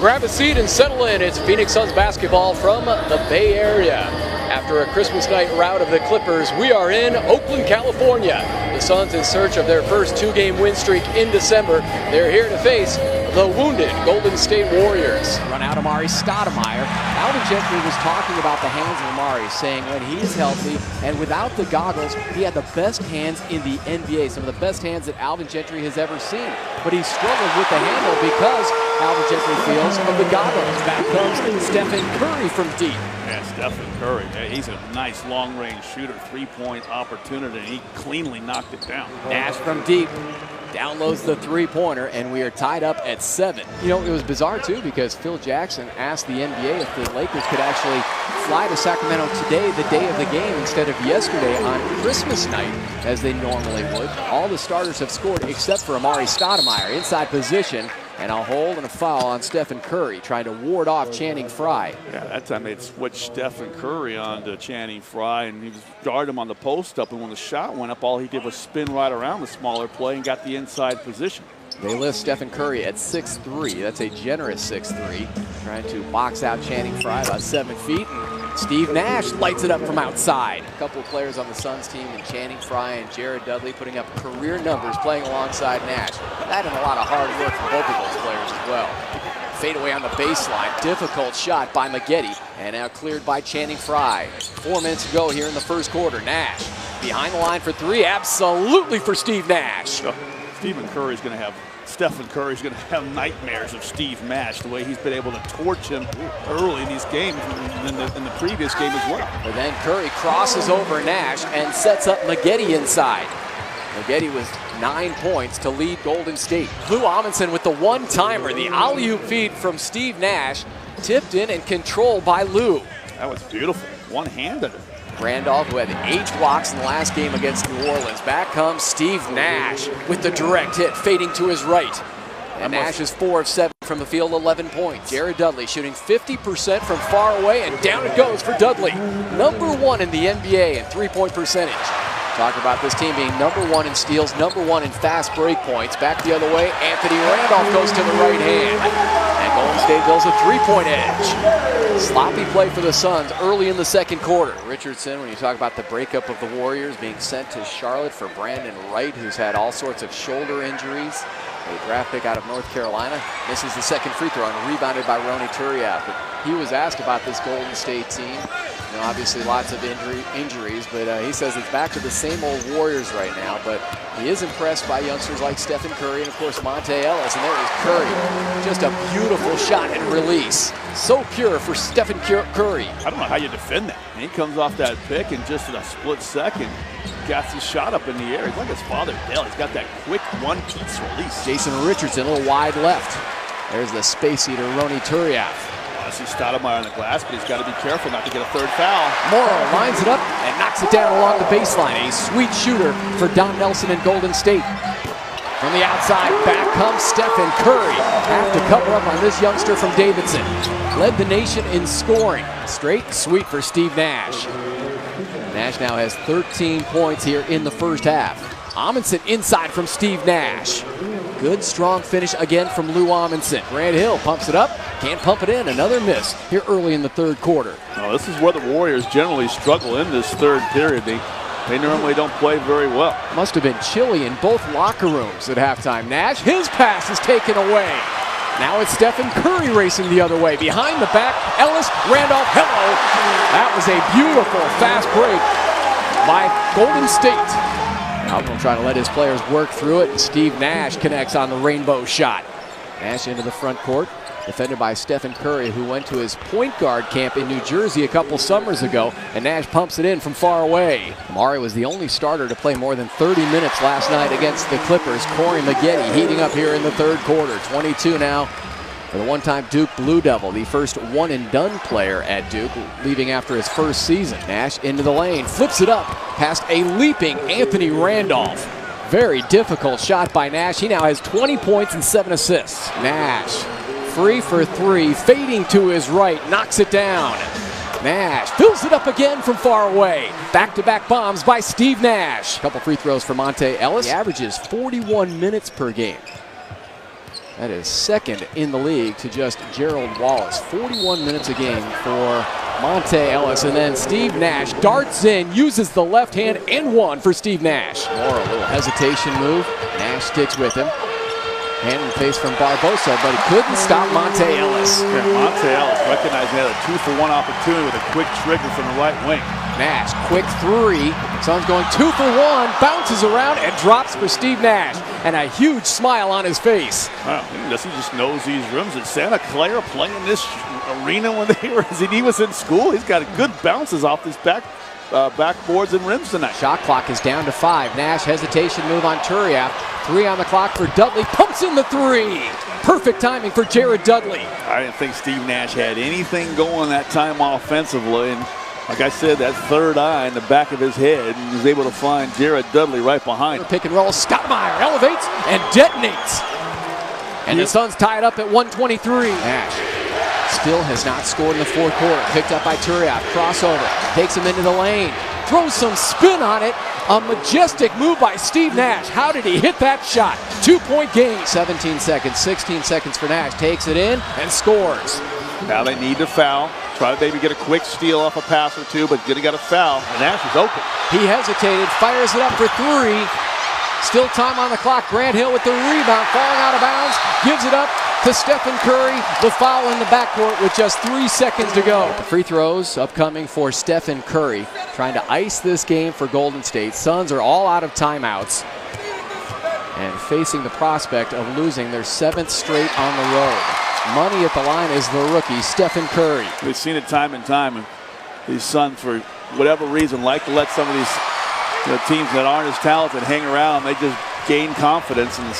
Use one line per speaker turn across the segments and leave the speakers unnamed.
Grab a seat and settle in. It's Phoenix Suns basketball from the Bay Area. After a Christmas night rout of the Clippers, we are in Oakland, California. The Suns in search of their first two-game win streak in December. They're here to face the wounded Golden State Warriors.
Run out Amari Stoudemire. Alvin Gentry was talking about the hands of Amari, saying when he is healthy and without the goggles, he had the best hands in the NBA. Some of the best hands that Alvin Gentry has ever seen. But he struggled with the handle because Alvin Gentry feels of the goggles. Back comes Stephen Curry from deep.
Yeah, Stephen Curry, he's a nice long-range shooter, three-point opportunity, and he cleanly knocked it down.
Nash from deep. Downloads the three-pointer, and we are tied up at 7. You know, it was bizarre, too, because Phil Jackson asked the NBA if the Lakers could actually fly to Sacramento today, the day of the game, instead of yesterday on Christmas night, as they normally would. All the starters have scored except for Amari Stoudemire. Inside position, and a hold and a foul on Stephen Curry, trying to ward off Channing Frye.
Yeah, that time they'd switched Stephen Curry on to Channing Frye, and he was guarding him on the post up, and when the shot went up, all he did was spin right around the smaller play and got the inside position.
They list Stephen Curry at 6'3". That's a generous 6'3". Trying to box out Channing Frye about 7 feet. And Steve Nash lights it up from outside. A couple of players on the Suns team, and Channing Frye and Jared Dudley putting up career numbers playing alongside Nash. That and a lot of hard work from both of those players as well. Fade away on the baseline. Difficult shot by Maggette, and now cleared by Channing Frye. 4 minutes to go here in the first quarter. Nash behind the line for 3. Absolutely for Steve Nash.
Stephen Curry's going to have nightmares of Steve Nash, the way he's been able to torch him early in these games, in the previous game as well.
But then Curry crosses over Nash and sets up Maggette inside. Maggette with 9 points to lead Golden State. Lou Amundsen with the one-timer, the alley-oop feed from Steve Nash, tipped in and controlled by Lou.
That was beautiful, one-handed.
Randolph, who had 8 blocks in the last game against New Orleans. Back comes Steve Nash with the direct hit, fading to his right. And Nash is 4 of 7 from the field, 11 points. Jared Dudley shooting 50% from far away, and down it goes for Dudley. #1 in the NBA in three-point percentage. Talk about this team being #1 in steals, #1 in fast break points. Back the other way, Anthony Randolph goes to the right hand. And Golden State builds a three-point edge. Sloppy play for the Suns early in the second quarter. Richardson, when you talk about the breakup of the Warriors, being sent to Charlotte for Brandon Wright, who's had all sorts of shoulder injuries. A draft pick out of North Carolina. Misses the second free throw and rebounded by Ronny Turiaf. But he was asked about this Golden State team. You know, obviously lots of injuries, but he says it's back to the same old Warriors right now. But he is impressed by youngsters like Stephen Curry and, of course, Monte Ellis. And there is Curry. Just a beautiful shot and release. So pure for Stephen Curry.
I don't know how you defend that. And he comes off that pick and just in a split second got his shot up in the air. He's like his father, Dale. He's got that quick one-piece release.
Jason Richardson, a little wide left. There's the space eater, Ronny Turiaf.
I see Stoudemire on the glass, but he's got to be careful not to get a third foul.
Morrow lines it up and knocks it down along the baseline. A sweet shooter for Don Nelson and Golden State. From the outside, back comes Stephen Curry. Have to cover up on this youngster from Davidson. Led the nation in scoring. Straight and sweet for Steve Nash. Nash now has 13 points here in the first half. Amundsen inside from Steve Nash. Good strong finish again from Lou Amundsen. Grant Hill pumps it up, can't pump it in. Another miss here early in the third quarter.
Oh, this is where the Warriors generally struggle in this third period. They normally don't play very well.
Must have been chilly in both locker rooms at halftime. Nash, his pass is taken away. Now it's Stephen Curry racing the other way. Behind the back, Ellis, Randolph, hello. That was a beautiful fast break by Golden State. Now we'll try to let his players work through it. Steve Nash connects on the rainbow shot. Nash into the front court, defended by Stephen Curry, who went to his point guard camp in New Jersey a couple summers ago, and Nash pumps it in from far away. Amari was the only starter to play more than 30 minutes last night against the Clippers. Corey Maggette heating up here in the third quarter. 22 now for the one-time Duke Blue Devil, the first one-and-done player at Duke, leaving after his first season. Nash into the lane, flips it up past a leaping Anthony Randolph. Very difficult shot by Nash. He now has 20 points and 7 assists. Nash, free for 3, fading to his right, knocks it down. Nash fills it up again from far away. Back-to-back bombs by Steve Nash. A couple free throws for Monte Ellis. He averages 41 minutes per game. That is second in the league to just Gerald Wallace. 41 minutes a game for Monte Ellis. And then Steve Nash darts in, uses the left hand, and one for Steve Nash. More a little hesitation move. Nash sticks with him. Hand in face from Barbosa, but he couldn't stop Monte Ellis.
Yeah, Monte Ellis recognizing he had a 2-for-1 opportunity with a quick trigger from the right wing.
Nash, quick three. Suns going 2 for 1, bounces around and drops for Steve Nash. And a huge smile on his face.
Wow, he just knows these rooms. At Santa Clara playing this arena when he was in school. He's got good bounces off his backboards and rims tonight.
Shot clock is down to 5. Nash hesitation move on Turiaf. 3 on the clock for Dudley. Pumps in the 3. Perfect timing for Jared Dudley.
I didn't think Steve Nash had anything going that time offensively. And like I said, that third eye in the back of his head, and he was able to find Jared Dudley right behind him.
Pick and roll. Stottmeyer elevates and detonates. And the Suns tie it up at 123. Nash still has not scored in the fourth quarter. Picked up by Turiaf. Crossover. Takes him into the lane. Throws some spin on it. A majestic move by Steve Nash. How did he hit that shot? 2-point game. 17 seconds, 16 seconds for Nash. Takes it in and scores.
Now they need to foul. Try to maybe get a quick steal off a pass or two, but he got a foul. And Nash is open.
He hesitated, fires it up for 3. Still time on the clock. Grant Hill with the rebound, falling out of bounds. Gives it up to Stephen Curry. The foul in the backcourt with just 3 seconds to go. The free throws upcoming for Stephen Curry. Trying to ice this game for Golden State. Suns are all out of timeouts and facing the prospect of losing their 7th straight on the road. Money at the line is the rookie, Stephen Curry.
We've seen it time and time. And these Suns, for whatever reason, like to let some of these teams that aren't as talented hang around. They just gain confidence. And the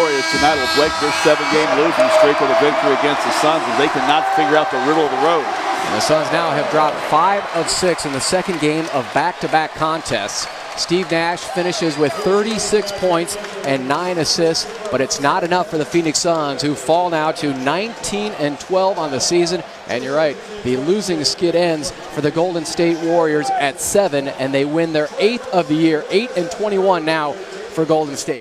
Warriors tonight will break their 7-game losing streak with a victory against the Suns as they cannot figure out the riddle of the road.
And the Suns now have dropped 5 of 6 in the second game of back-to-back contests. Steve Nash finishes with 36 points and 9 assists, but it's not enough for the Phoenix Suns, who fall now to 19-12 on the season. And you're right, the losing skid ends for the Golden State Warriors at 7, and they win their 8th of the year. 8-21 now for Golden State.